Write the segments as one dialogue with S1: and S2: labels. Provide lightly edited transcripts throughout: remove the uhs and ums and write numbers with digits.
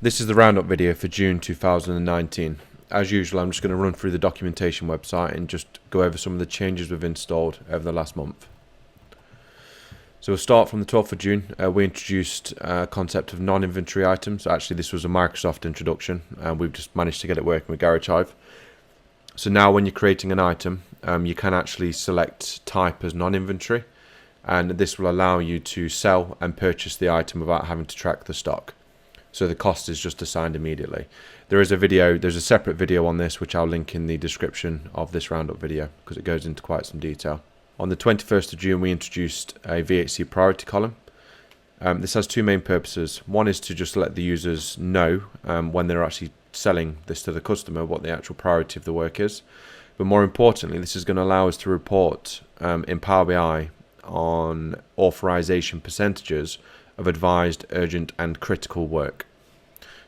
S1: This is the Roundup video for June 2019. As usual, I'm just going to run through the documentation website and just go over some of the changes we've installed over the last month. So we'll start from the 12th of June. We introduced a concept of non-inventory items. Actually, this was a Microsoft introduction, and we've just managed to get it working with Garage Hive. So now when you're creating an item, you can actually select type as non-inventory, and this will allow you to sell and purchase the item without having to track the stock. So the cost is just assigned immediately. There's a separate video on this, which I'll link in the description of this Roundup video, because it goes into quite some detail. On the 21st of June, we introduced a VHC priority column. This has two main purposes. One is to just let the users know when they're actually selling this to the customer what the actual priority of the work is. But more importantly, this is going to allow us to report in Power BI on authorization percentages of advised, urgent and critical work.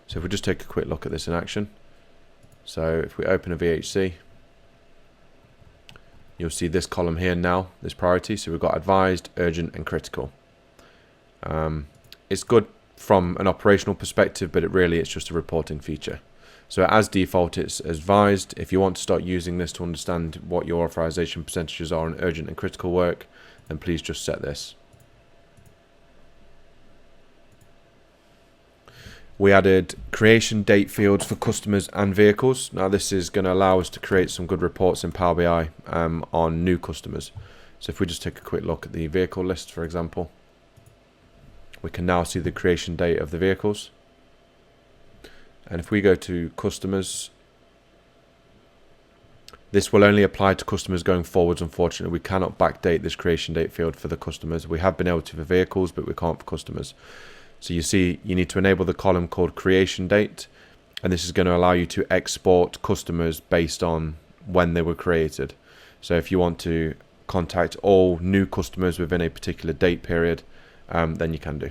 S1: So if we just take a quick look at this in action. So if we open a VHC, you'll see this column here now, this priority. So we've got advised, urgent and critical. It's good from an operational perspective, but it's just a reporting feature. So as default, it's advised. If you want to start using this to understand what your authorization percentages are on urgent and critical work, then please just set this. We added creation date fields for customers and vehicles. Now this is going to allow us to create some good reports in Power BI on new customers. So if we just take a quick look at the vehicle list, for example, we can now see the creation date of the vehicles. And if we go to customers, this will only apply to customers going forwards. Unfortunately, we cannot backdate this creation date field for the customers. We have been able to for vehicles, but we can't for customers. So you see, you need to enable the column called creation date, and this is going to allow you to export customers based on when they were created. So if you want to contact all new customers within a particular date period, then you can do.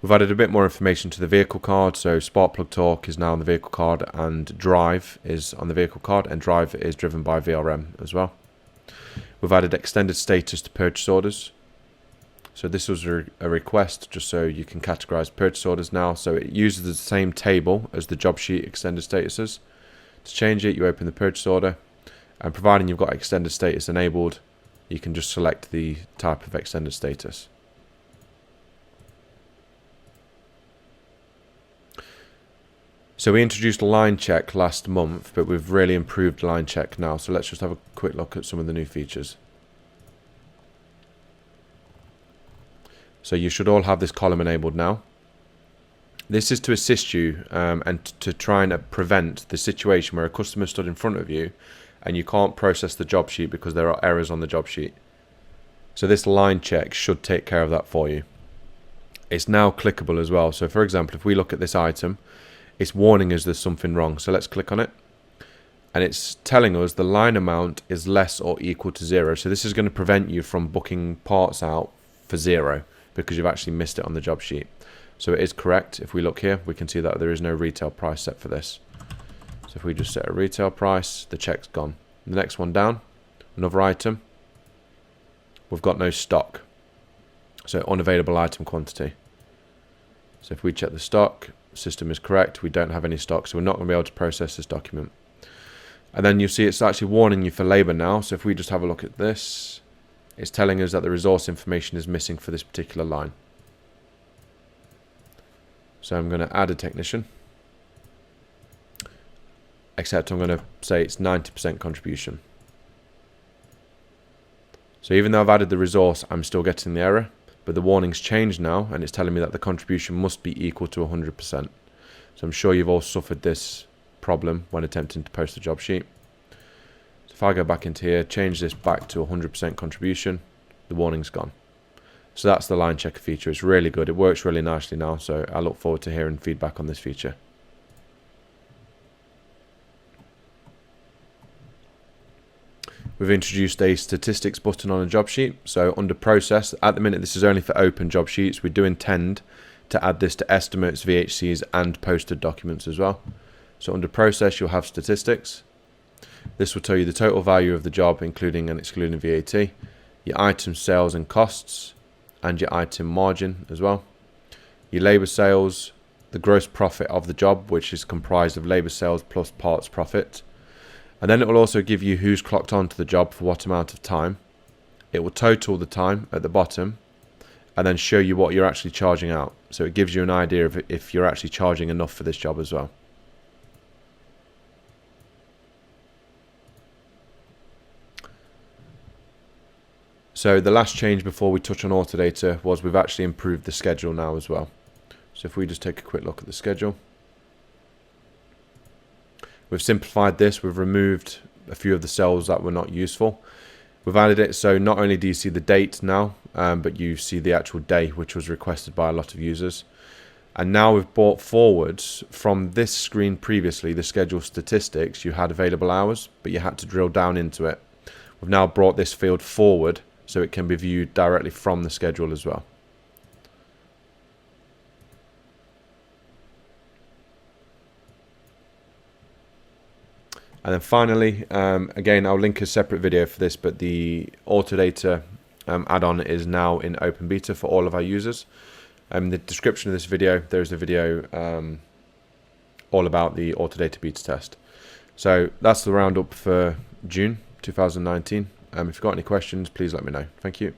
S1: We've added a bit more information to the vehicle card. So spark plug torque is now on the vehicle card, and drive is on the vehicle card, and drive is driven by VRM as well. We've added extended status to purchase orders. So this was a request just so you can categorize purchase orders now. So it uses the same table as the job sheet extended statuses. To change it, you open the purchase order, and providing you've got extended status enabled, you can just select the type of extended status. So we introduced line check last month, but we've really improved line check now. So let's just have a quick look at some of the new features. So you should all have this column enabled now. This is to assist you and to try and prevent the situation where a customer stood in front of you and you can't process the job sheet because there are errors on the job sheet. So this line check should take care of that for you. It's now clickable as well. So for example, if we look at this item, it's warning us there's something wrong. So let's click on it. And it's telling us the line amount is less or equal to 0. So this is going to prevent you from booking parts out for 0 because you've actually missed it on the job sheet. So it is correct. If we look here, we can see that there is no retail price set for this. So if we just set a retail price, the check's gone. The next one down, another item. We've got no stock. So unavailable item quantity. So if we check the stock, system is correct, we don't have any stock, so we're not going to be able to process this document. And then you see it's actually warning you for labor now. So if we just have a look at this, it's telling us that the resource information is missing for this particular line. So I'm going to add a technician, except I'm going to say it's 90% contribution. So even though I've added the resource, I'm still getting the error. But the warning's changed now, and it's telling me that the contribution must be equal to 100%. So I'm sure you've all suffered this problem when attempting to post a job sheet. So if I go back into here, change this back to 100% contribution, the warning's gone. So that's the line checker feature. It's really good. It works really nicely now, so I look forward to hearing feedback on this feature. We've introduced a statistics button on a job sheet. So under process, at the minute this is only for open job sheets. We do intend to add this to estimates, VHCs and posted documents as well. So under process, you'll have statistics. This will tell you the total value of the job, including and excluding VAT, your item sales and costs, and your item margin as well. Your labor sales, the gross profit of the job, which is comprised of labor sales plus parts profit. And then it will also give you who's clocked onto the job for what amount of time. It will total the time at the bottom and then show you what you're actually charging out. So it gives you an idea of if you're actually charging enough for this job as well. So the last change before we touch on Autodata was we've actually improved the schedule now as well. So if we just take a quick look at the schedule. We've simplified this, we've removed a few of the cells that were not useful. We've added it so not only do you see the date now, but you see the actual day, which was requested by a lot of users. And now we've brought forwards from this screen previously, the schedule statistics, you had available hours, but you had to drill down into it. We've now brought this field forward so it can be viewed directly from the schedule as well. And then finally, again, I'll link a separate video for this, but the Autodata add-on is now in open beta for all of our users. In the description of this video, there's a video all about the Autodata beta test. So that's the roundup for June 2019. If you've got any questions, please let me know. Thank you.